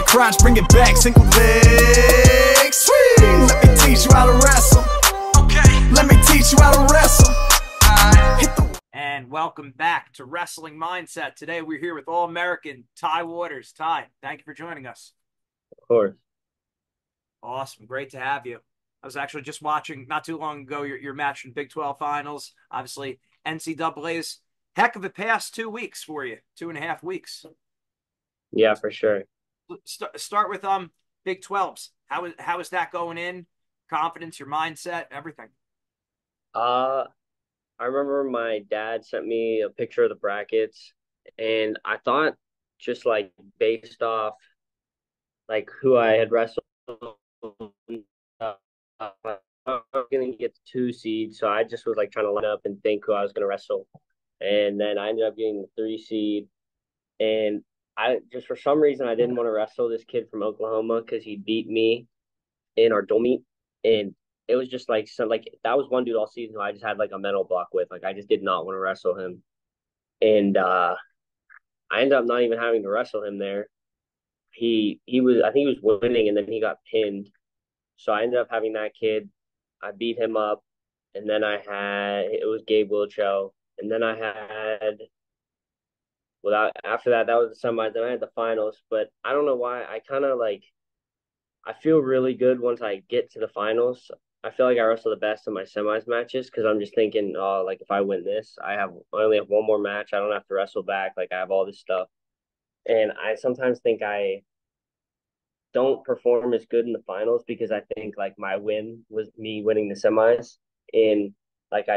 crotch, bring it back, single leg. Sweet. Let me teach you how to wrestle. Okay. Let me teach you how to wrestle. And welcome back to Wrestling Mindset. Today we're here with All-American Ty Waters. Ty, thank you for joining us. Of course. Awesome. Great to have you. I was actually just watching not too long ago your match in Big 12 finals. Obviously, NCAA's heck of a past 2 weeks for you, 2.5 weeks. Yeah, for sure. Start with Big 12s. How is that going in? Confidence, your mindset, everything. I remember my dad sent me a picture of the brackets, and I thought just like based off like who I had wrestled, I was gonna get the 2 seed, so I just was like trying to line up and think who I was gonna wrestle, and then I ended up getting the 3 seed, and I just for some reason I didn't want to wrestle this kid from Oklahoma because he beat me in our dual meet, and it was just like that was one dude all season who I just had like a mental block with. Like I just did not want to wrestle him, and I ended up not even having to wrestle him there. He was I think he was winning, and then he got pinned, so I ended up having that kid. I beat him up, and then it was Gabe Wilchow, and then I had after that was the semis. Then I had the finals, but I don't know why I kind of like I feel really good once I get to the finals. I feel like I wrestle the best in my semis matches because I'm just thinking, oh, like if I win this, I only have one more match. I don't have to wrestle back. Like I have all this stuff, and I sometimes think I don't perform as good in the finals because I think like my win was me winning the semis, and like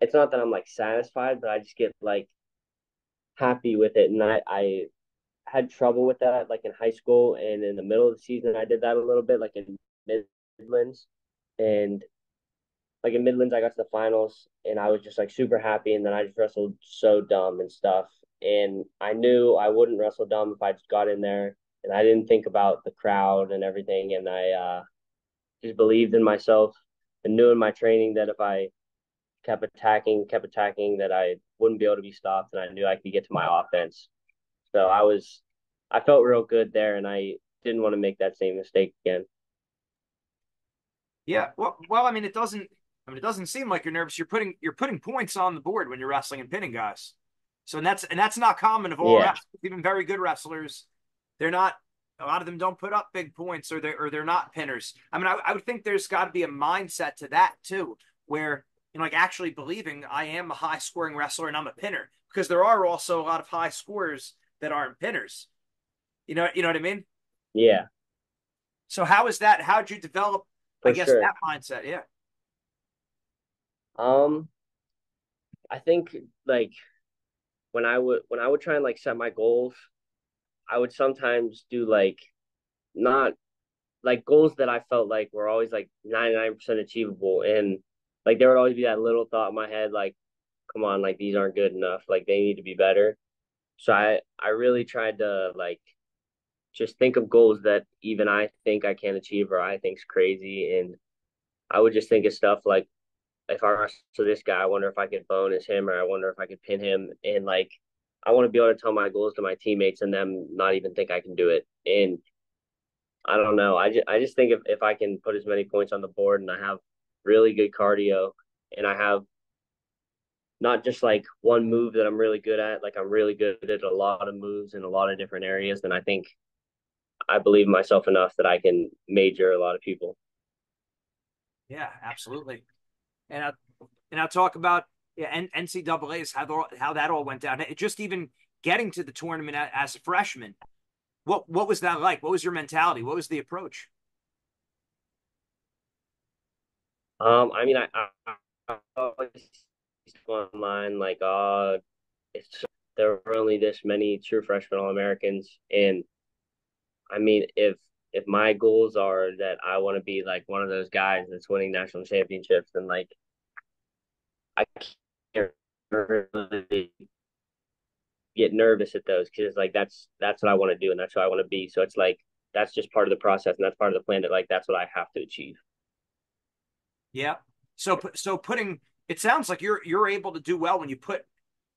it's not that I'm like satisfied, but I just get like happy with it, and I had trouble with that like in high school and in the middle of the season. I did that a little bit like in Midlands, and like in Midlands I got to the finals and I was just like super happy, and then I just wrestled so dumb and stuff, and I knew I wouldn't wrestle dumb if I just got in there, and I didn't think about the crowd and everything, and I just believed in myself and knew in my training that if I kept attacking that I wouldn't be able to be stopped, and I knew I could get to my offense. So I felt real good there, and I didn't want to make that same mistake again. Yeah, well, I mean, it doesn't seem like you're nervous. You're putting points on the board when you're wrestling and pinning guys. So and that's not common of all Yeah, wrestlers. Even very good wrestlers, they're not. A lot of them don't put up big points, or they're not pinners. I mean, I would think there's got to be a mindset to that too, where like actually believing I am a high scoring wrestler and I'm a pinner, because there are also a lot of high scorers that aren't pinners. You know what I mean? yeah, So how is that? How'd you develop, I for guess, sure. that mindset? Yeah. Um, I think like when I would try and like set my goals, I would sometimes do like not like goals that I felt like were always like 99% achievable, and like there would always be that little thought in my head like, come on, like these aren't good enough, like they need to be better. So I really tried to like just think of goals that even I think I can achieve or I think's crazy. And I would just think of stuff like if I wrestle this guy, I wonder if I could bonus him, or I wonder if I could pin him. And like I want to be able to tell my goals to my teammates and them not even think I can do it. And I don't know. I just think if I can put as many points on the board and I have really good cardio and I have not just like one move that I'm really good at, like I'm really good at a lot of moves in a lot of different areas, then I think I believe in myself enough that I can major a lot of people. Yeah, absolutely. And I'll talk about NCAA's how that all went down. It just even getting to the tournament as a freshman. What was that like? What was your mentality? What was the approach? I mean, I always online like, it's there were only this many true freshman All Americans, and I mean, if my goals are that I want to be like one of those guys that's winning national championships, then like I can't really get nervous at those because like that's what I want to do and that's what I want to be. So it's like that's just part of the process and that's part of the plan that like that's what I have to achieve. Yeah. So putting it sounds like you're able to do well when you put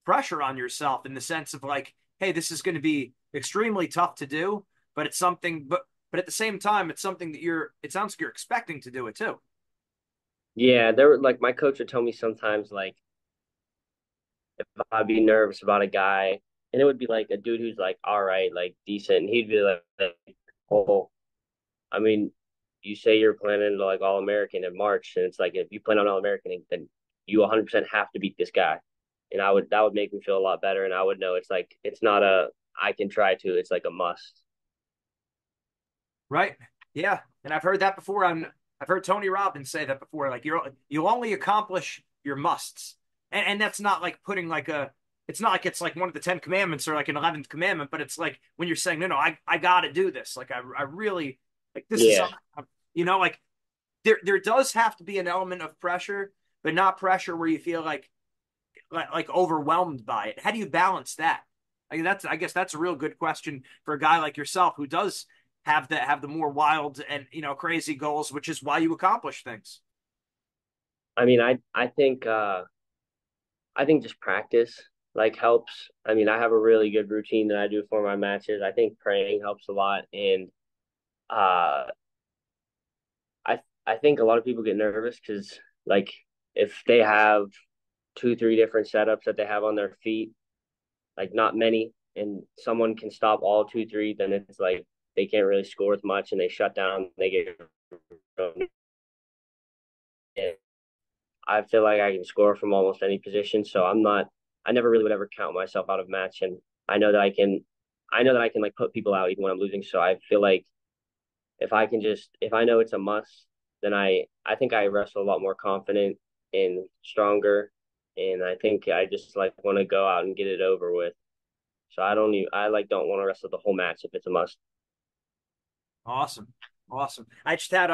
pressure on yourself in the sense of like, hey, this is going to be extremely tough to do, but it's something, but at the same time, it's something that it sounds like you're expecting to do it too. Yeah, there were like my coach would tell me sometimes like if I'd be nervous about a guy, and it would be like a dude who's like all right, like decent, and he'd be like, "Oh, I mean, you say you're planning to like All American in March, and it's like if you plan on All American, then you 100% have to beat this guy." And that would make me feel a lot better, and I would know it's like it's not a I can try to, it's like a must. Right. Yeah. And I've heard that before. I've heard Tony Robbins say that before. Like you only accomplish your musts. And that's not like putting like it's not like it's like one of the 10 commandments or like an 11th commandment, but it's like when you're saying, no, I got to do this. Like I really like this is Yeah, something, like there does have to be an element of pressure, but not pressure where you feel like overwhelmed by it. How do you balance that? I guess that's a real good question for a guy like yourself who does have the more wild and crazy goals, which is why you accomplish things. I mean, I think just practice like helps. I mean, I have a really good routine that I do for my matches. I think praying helps a lot, and uh, I think a lot of people get nervous because like if they have two, three different setups that they have on their feet, like not many, and someone can stop all two, three, then it's like they can't really score as much and they shut down. They get. I feel like I can score from almost any position, so I'm not. I never really would ever count myself out of match, and I know that I can. I know that I can like put people out even when I'm losing. So I feel like if I know it's a must, then I think I wrestle a lot more confident and stronger, and I think I just like want to go out and get it over with. So I like don't want to wrestle the whole match if it's a must. Awesome, awesome. I just had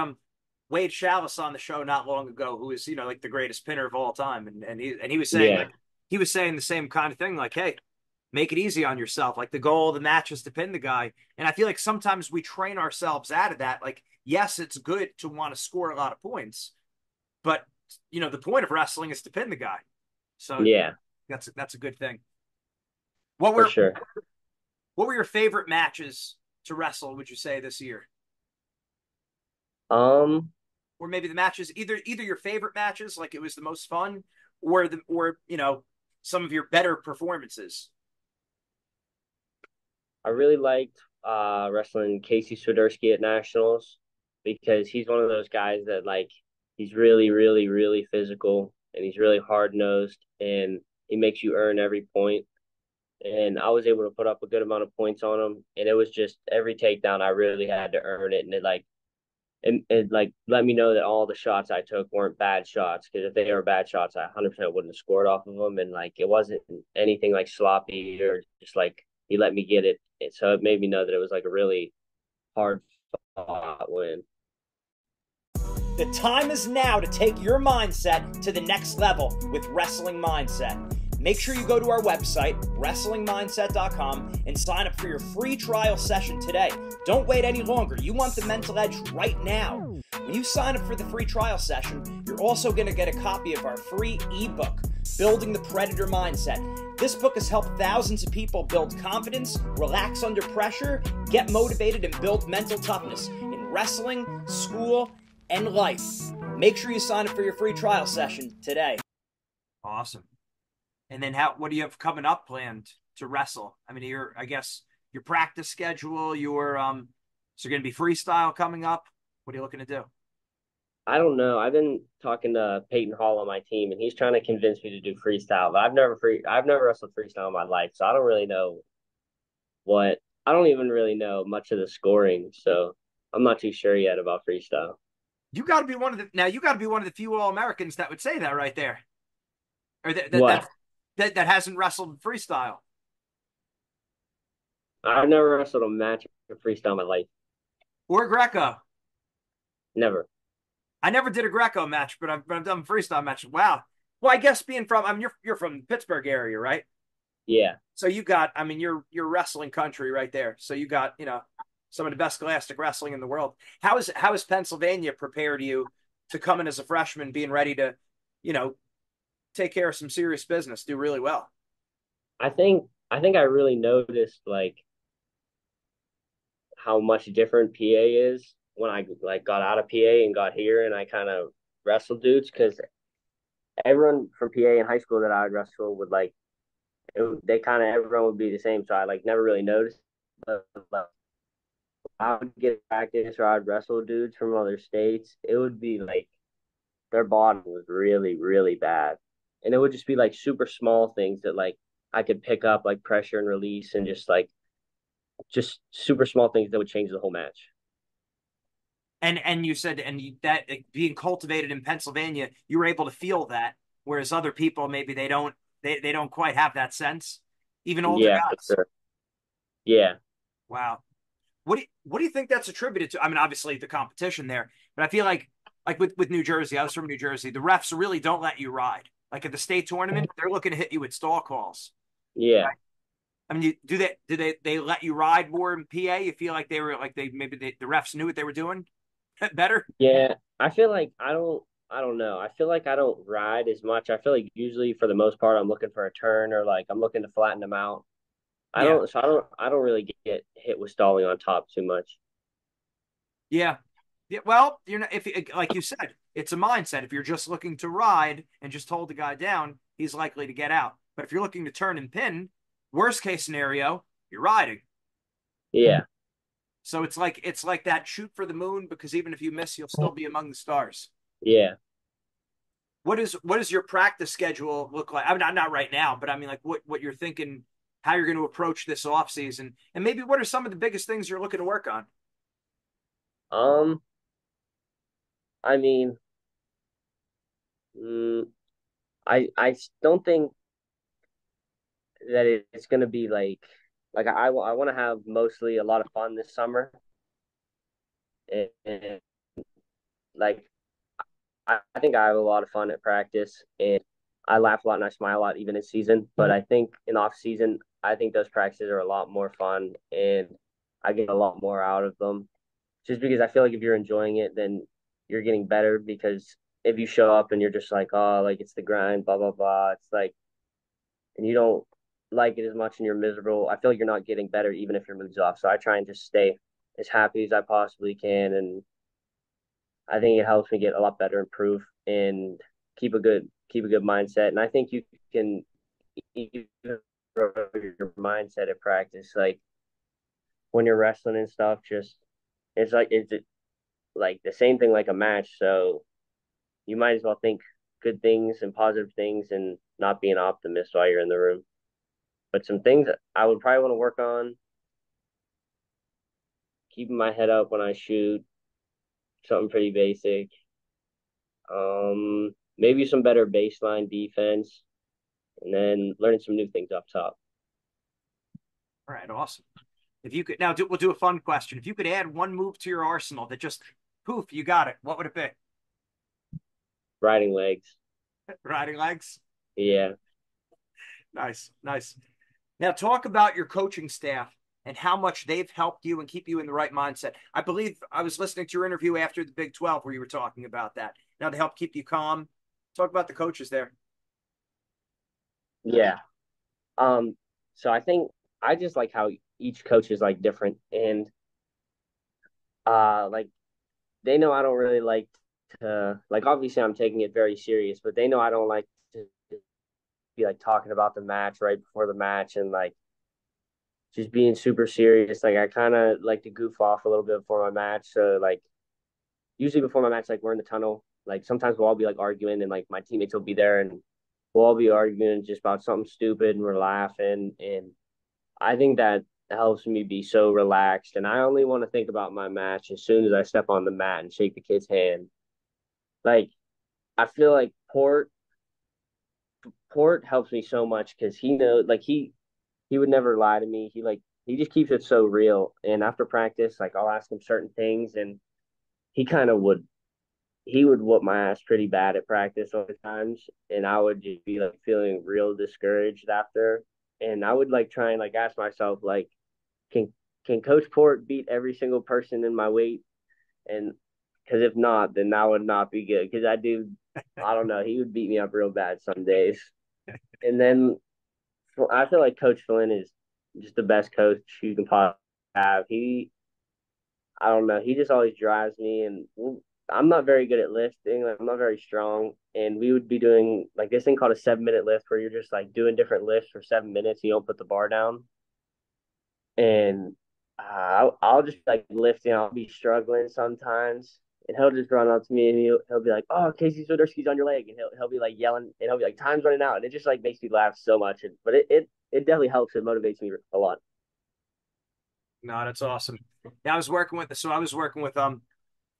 Wade Chalice on the show not long ago, who is like the greatest pinner of all time, and he was saying Yeah, like he was saying the same kind of thing, like, hey, make it easy on yourself. Like the goal of the match is to pin the guy, and I feel like sometimes we train ourselves out of that. Like, yes, it's good to want to score a lot of points, but the point of wrestling is to pin the guy. So yeah, that's a good thing. What for were sure. what were your favorite matches to wrestle, would you say, this year? Um, Or maybe the matches, either your favorite matches, like it was the most fun, or some of your better performances. I really liked wrestling Casey Swiderski at Nationals because he's one of those guys that like he's really, really, really physical and he's really hard nosed and he makes you earn every point. And I was able to put up a good amount of points on him, and it was just every takedown I really had to earn it, and it like let me know that all the shots I took weren't bad shots because if they were bad shots, I 100% wouldn't have scored off of them, and like it wasn't anything like sloppy or just like he let me get it. And so it made me know that it was like a really hard fought win. The time is now to take your mindset to the next level with Wrestling Mindset. Make sure you go to our website, wrestlingmindset.com, and sign up for your free trial session today. Don't wait any longer. You want the mental edge right now. When you sign up for the free trial session, you're also going to get a copy of our free ebook, Building the Predator Mindset. This book has helped thousands of people build confidence, relax under pressure, get motivated, and build mental toughness in wrestling, school, and life. Make sure you sign up for your free trial session today. Awesome. And then what do you have coming up planned to wrestle? I mean, I guess your practice schedule, so you're going to be freestyle coming up. What are you looking to do? I don't know. I've been talking to Peyton Hall on my team, and he's trying to convince me to do freestyle. But I've never wrestled freestyle in my life, so I don't really know what. I don't even really know much of the scoring, so I'm not too sure yet about freestyle. You got to be you got to be one of the few All-Americans that would say that right there. Or What? that hasn't wrestled freestyle. I've never wrestled a match of freestyle in my life. Or Greco. Never. I never did a Greco match, but I've done freestyle matches. Wow. Well, I guess you're from the Pittsburgh area, right? Yeah. So you're wrestling country right there. So you got, some of the best scholastic wrestling in the world. How is Pennsylvania prepared you to come in as a freshman, being ready to, take care of some serious business, do really well? I think I really noticed like how much different PA is when I like got out of PA and got here and I kind of wrestled dudes because everyone from PA in high school that I would wrestle would like they kind of everyone would be the same, so I like never really noticed. But like, I would get practice or I'd wrestle dudes from other states. It would be like their body was really really bad, and it would just be like super small things that like I could pick up like pressure and release and just super small things that would change the whole match. And you said that being cultivated in Pennsylvania, you were able to feel that, whereas other people maybe they don't quite have that sense. Even older Yeah, for guys. sure. Yeah. Wow. What do you think that's attributed to? I mean, obviously the competition there, but I feel like with New Jersey, I was from New Jersey, the refs really don't let you ride. Like at the state tournament, they're looking to hit you with stall calls. Yeah. Right? I mean, do they let you ride more in PA? You feel like they were like the refs knew what they were doing better? Yeah. I feel like I don't know. I feel like I don't ride as much. I feel like usually for the most part I'm looking for a turn or like I'm looking to flatten them out. Yeah. I don't really get hit with stalling on top too much. Yeah. Yeah, well, you're not if like you said, it's a mindset. If you're just looking to ride and just hold the guy down, he's likely to get out. But if you're looking to turn and pin, worst case scenario, you're riding. Yeah. So it's like that shoot for the moon because even if you miss, you'll still be among the stars. Yeah. What does your practice schedule look like? I mean, not right now, but I mean like what you're thinking, how you're going to approach this off season, and maybe what are some of the biggest things you're looking to work on? Um I mean, mm, I don't think that it's going to be like I want to have mostly a lot of fun this summer and like I think I have a lot of fun at practice and I laugh a lot and I smile a lot even in season. But I think in off season, I think those practices are a lot more fun and I get a lot more out of them. Just because I feel like if you're enjoying it, then you're getting better. Because if you show up and you're just like, oh, like it's the grind, blah blah blah, it's like, and you don't like it as much and you're miserable. I feel like you're not getting better even if your mood's off. So I try and just stay as happy as I possibly can and I think it helps me get a lot better, improve, and keep a good mindset. And I think you can even grow your mindset at practice. Like when you're wrestling and stuff, just it's like the same thing like a match. So you might as well think good things and positive things and not be an optimist while you're in the room. But some things I would probably want to work on, keeping my head up when I shoot, something pretty basic. Maybe some better baseline defense and then learning some new things up top. All right, awesome. If you could we'll do a fun question. If you could add one move to your arsenal that just poof, you got it. What would it be? Riding legs. Riding legs. Yeah. Nice, nice. Now talk about your coaching staff and how much they've helped you and keep you in the right mindset. I believe I was listening to your interview after the Big 12 where you were talking about that. Now they help keep you calm. Talk about the coaches there. Yeah. Um, so I think I just like how each coach is like different and like they know I don't really like to like obviously I'm taking it very serious, but they know I don't like to be like talking about the match right before the match and like just being super serious. Like I kind of like to goof off a little bit before my match. So like usually before my match, like we're in the tunnel. Like sometimes we'll all be like arguing and like my teammates will be there and we'll all be arguing just about something stupid and we're laughing. And I think that helps me be so relaxed. And I only want to think about my match as soon as I step on the mat and shake the kid's hand. Like I feel like Port helps me so much because he knows like he would never lie to me. He just keeps it so real. And after practice, like I'll ask him certain things and he kind of would he would whoop my ass pretty bad at practice all the times, and I would just be like feeling real discouraged after. And I would like try and like ask myself like, can can Coach Port beat every single person in my weight? And because if not, then that would not be good. Because I don't know, he would beat me up real bad some days. And then I feel like Coach Flynn is just the best coach you can possibly have. I don't know. He just always drives me, and I'm not very good at lifting. Like, I'm not very strong, and we would be doing like this thing called a 7 minute lift, where you're just like doing different lifts for 7 minutes. You don't put the bar down, and I'll just like lifting. I'll be struggling sometimes, and he'll just run up to me, and he'll be like, "Oh, Casey Swiderski's on your leg," and he'll be like yelling, and he'll be like, "Time's running out," and it just like makes me laugh so much. But it definitely helps. It motivates me a lot. No, that's awesome. Yeah, I was working with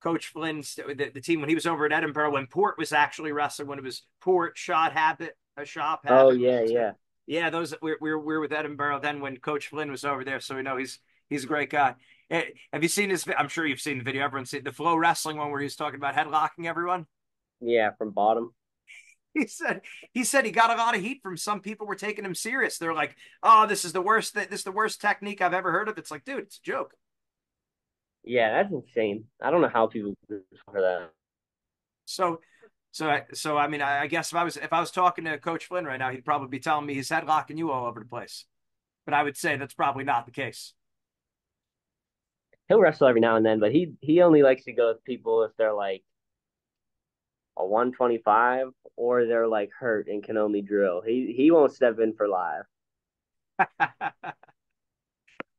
Coach Flynn's the team when he was over at Edinburgh when Port was actually wrestling when it was Port, Shop Oh Habit. yeah, yeah. Yeah, those we were with Edinburgh then when Coach Flynn was over there, so we know he's a great guy. Have you seen his? I'm sure you've seen the video. Everyone's seen the Flow Wrestling one where he's talking about headlocking everyone. Yeah, from bottom. He said he got a lot of heat from some people were taking him serious. They're like, "Oh, this is the worst. This is the worst technique I've ever heard of." It's like, dude, it's a joke. Yeah, that's insane. I don't know how people do for that. So, so I mean, I guess if I was talking to Coach Flynn right now, he'd probably be telling me he's headlocking you all over the place. But I would say that's probably not the case. He'll wrestle every now and then, but he only likes to go with people if they're like a 125 or they're like hurt and can only drill. He won't step in for live.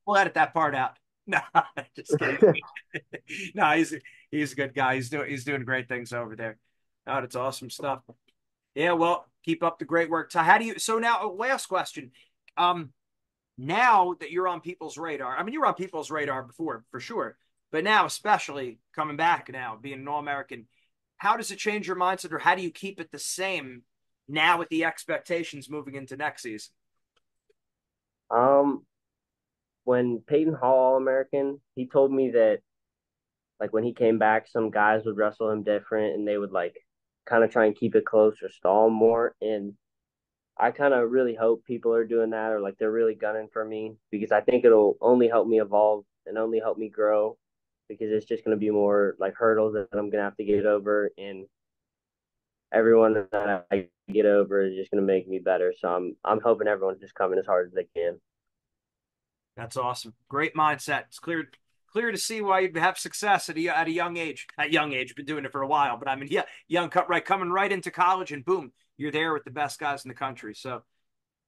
We'll edit that part out. No, just kidding. No, he's a good guy. He's doing great things over there. Oh, that's awesome stuff. Yeah, well, keep up the great work. So how do you so now last question. Um Now that you're on people's radar, I mean you were on people's radar before for sure, but now especially coming back now, being an All-American, how does it change your mindset or how do you keep it the same now with the expectations moving into next season? Um, when Peyton Hall All American, he told me that like when he came back, some guys would wrestle him different and they would like kind of try and keep it close or stall more. And I kind of really hope people are doing that or like they're really gunning for me because I think it'll only help me evolve and only help me grow because it's just going to be more like hurdles that I'm going to have to get over. And everyone that I get over is just going to make me better. So I'm hoping everyone's just coming as hard as they can. That's awesome. Great mindset. It's clear to see why you'd have success at a young age. At young age, been doing it for a while, but I mean, yeah, young cut right coming right into college and boom, you're there with the best guys in the country. So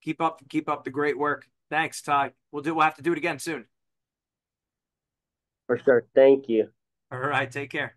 keep up the great work. Thanks, Ty. We'll have to do it again soon. For sure. Thank you. All right, take care.